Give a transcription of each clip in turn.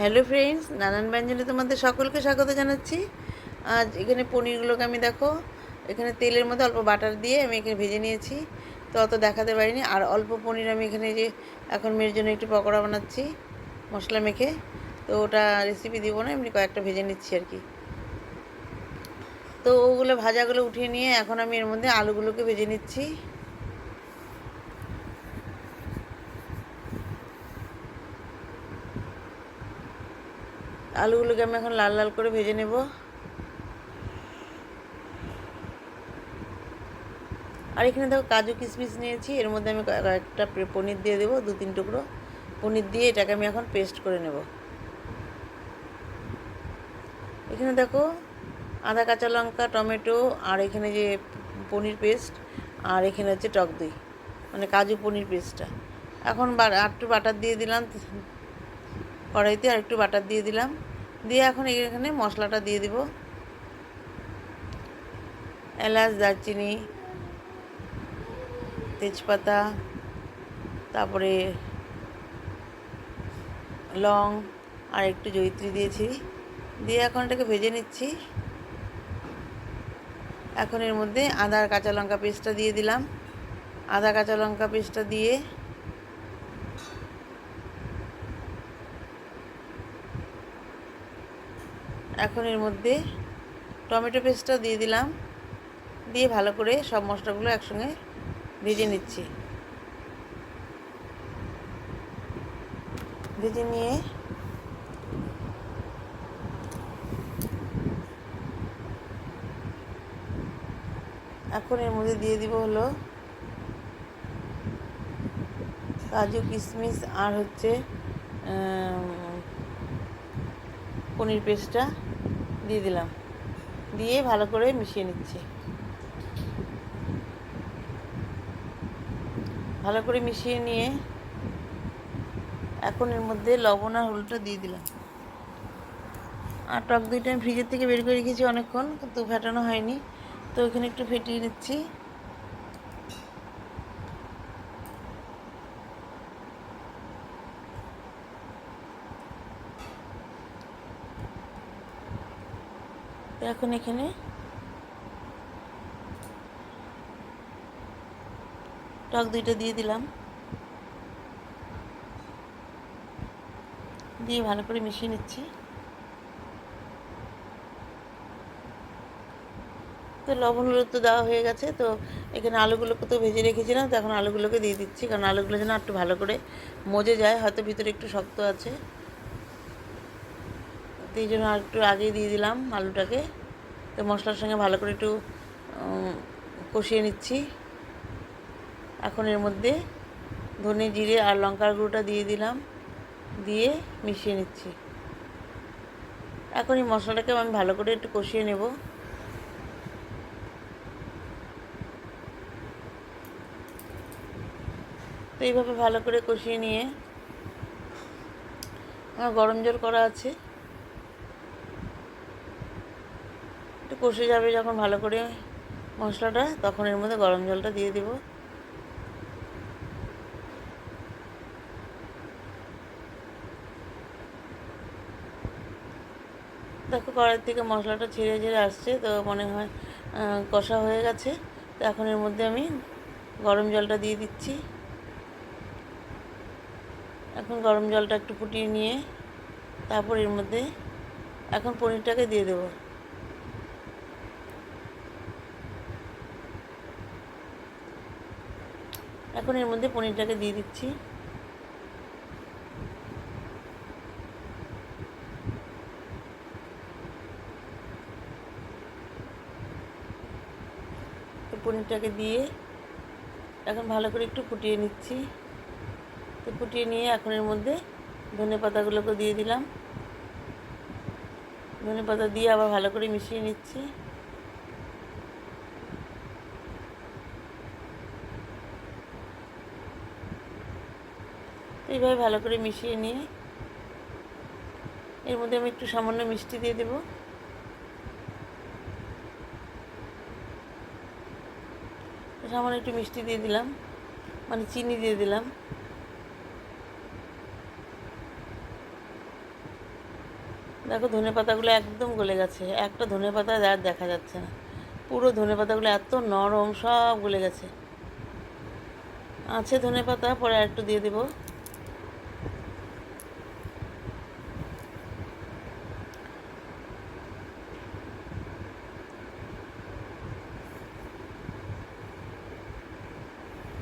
Hello friends, নানান ব্যঞ্জনে তোমাদের সকলকে স্বাগত জানাচ্ছি। আজ এখানে পনিরগুলোকে আমি দেখো এখানে তেলের মধ্যে অল্প বাটার দিয়ে আমি এখানে ভেজে নিয়েছি। তো অত দেখাতে পারিনি। আর অল্প পনির আমি এখানে যে এখন মেয়ের জন্য একটু পকোড়া বানাচ্ছি মশলা মেখে। তো ওটা রেসিপি দিব না, এমনি কয়েকটা ভেজে নিচ্ছি আর কি। তো ওগুলো ভাজাগুলো উঠিয়ে নিয়ে এখন আমি এর মধ্যে আলুগুলোকে ভেজে নিচ্ছি। আলুগুলোকে আমি এখন লাল লাল করে ভেজে নেব। আর এখানে দেখো কাজু কিশমিশ নিয়েছি, এর মধ্যে আমি কয়েকটা পনির দিয়ে দেবো, 2-3 টুকরো পনির দিয়ে এটাকে আমি এখন পেস্ট করে নেব। এখানে দেখো আদা, কাঁচা লঙ্কা, টমেটো, আর এখানে যে পনির পেস্ট, আর এখানে হচ্ছে টক দই, মানে কাজু পনির পেস্টটা। এখন একটু বাটার দিয়ে দিলাম কড়াইতে, আর একটু বাটার দিয়ে দিলাম, দিয়ে এখন এখানে মশলাটা দিয়ে দিব। এলাচ, দারচিনি, তেজপাতা, তারপরে লং, আর একটু জয়িত্রী দিয়েছি, দিয়ে এখন এটাকে ভেজে নিচ্ছি। এখন এর মধ্যে আদা আর কাঁচা লঙ্কা পেস্টটা দিয়ে দিলাম। আদা কাঁচা লঙ্কা পেস্টটা দিয়ে এখন এর মধ্যে টমেটো পেস্টটা দিয়ে দিলাম, দিয়ে ভালো করে সব মশলাগুলো একসঙ্গে ভেজে নিচ্ছি। ভেজে নিয়ে এখন এর মধ্যে দিয়ে দিব হলো কাজু কিশমিশ আর হচ্ছে পনির পেস্টটা দিয়ে দিলাম, দিয়ে ভালো করে মিশিয়ে নিচ্ছি। ভালো করে মিশিয়ে নিয়ে এখন এর মধ্যে লবণ আর হলুদটা দিয়ে দিলাম। আর টক দইটা আমি ফ্রিজের থেকে বের করে রেখেছি অনেকক্ষণ, কিন্তু ফেটানো হয়নি, তো ওইখানে একটু ফেটিয়ে নিচ্ছি। তো এখন এখানে টক দইটা দিয়ে দিলাম, দিয়ে ভালো করে মিশিয়ে নিচ্ছি। তো লবণ হলুদ তো দেওয়া হয়ে গেছে। তো এখানে আলুগুলোকে তো ভেজে রেখেছিলাম, তো এখন আলুগুলোকে দিয়ে দিচ্ছি, কারণ আলুগুলো যেন একটু ভালো করে মজে যায়, হয়তো ভিতরে একটু শক্ত আছে, তো এই জন্য আর একটু আগেই দিয়ে দিলাম আলুটাকে। তো মশলার সঙ্গে ভালো করে একটু কষিয়ে নিচ্ছি। এখন এর মধ্যে ধনে, জিরে আর লঙ্কার গুঁড়োটা দিয়ে দিলাম, দিয়ে মিশিয়ে নিচ্ছি। এখন এই মশলাটাকে আমি ভালো করে একটু কষিয়ে নেব। তো এইভাবে ভালো করে কষিয়ে নিয়ে আমার গরম জল করা আছে, একটু কষে যাবে যখন ভালো করে মশলাটা, তখন এর মধ্যে গরম জলটা দিয়ে দেব। দেখো কড়াই থেকে মশলাটা ছেড়ে ছেড়ে আসছে, তো মনে হয় কষা হয়ে গেছে। তো এখন এর মধ্যে আমি গরম জলটা দিয়ে দিচ্ছি। এখন গরম জলটা একটু ফুটিয়ে নিয়ে তারপর এর মধ্যে এখন পনিরটাকে দিয়ে দেব। এখন এর মধ্যে পনিরটাকে দিয়ে দিচ্ছি। তো পনিরটাকে দিয়ে এখন ভালো করে একটু ফুটিয়ে নিচ্ছি। তো ফুটিয়ে নিয়ে এখন এর মধ্যে ধনে পাতাগুলোকে দিয়ে দিলাম, ধনে পাতা দিয়ে আবার ভালো করে মিশিয়ে নিচ্ছি। তো এইভাবে ভালো করে মিশিয়ে নিয়ে এর মধ্যে আমি একটু সামান্য মিষ্টি দিয়ে দেব। সামান্য একটু মিষ্টি দিয়ে দিলাম, মানে চিনি দিয়ে দিলাম। দেখো ধনেপাতাগুলো একদম গলে গেছে, একটা ধনেপাতা আর দেখা যাচ্ছে না, পুরো ধনেপাতাগুলো এত নরম সব গলে গেছে। আছে ধনেপাতা, পরে আর একটু দিয়ে দেবো।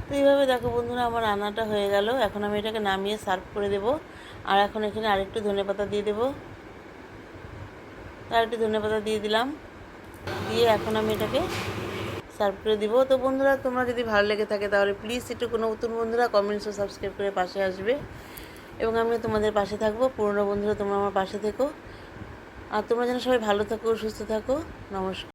তো এইভাবে দেখো বন্ধুরা আমার রান্নাটা হয়ে গেল। এখন আমি এটাকে নামিয়ে সার্ভ করে দেব। আর এখন এখানে আরেকটু ধনেপাতা দিয়ে দেবো, আরেকটু ধনেপাতা দিয়ে দিলাম, দিয়ে এখন আমি এটাকে সার্ভ করে দিব। তো বন্ধুরা তোমরা যদি ভালো লেগে থাকে তাহলে প্লিজ একটু কোনো নতুন বন্ধুরা কমেন্টস ও সাবস্ক্রাইব করে পাশে আসবে, এবং আমি তোমাদের পাশে থাকবো। পুরনো বন্ধুরা তোমরা আমার পাশে থেকো, আর তোমরা যেন সবাই ভালো থাকো, সুস্থ থাকো। নমস্কার।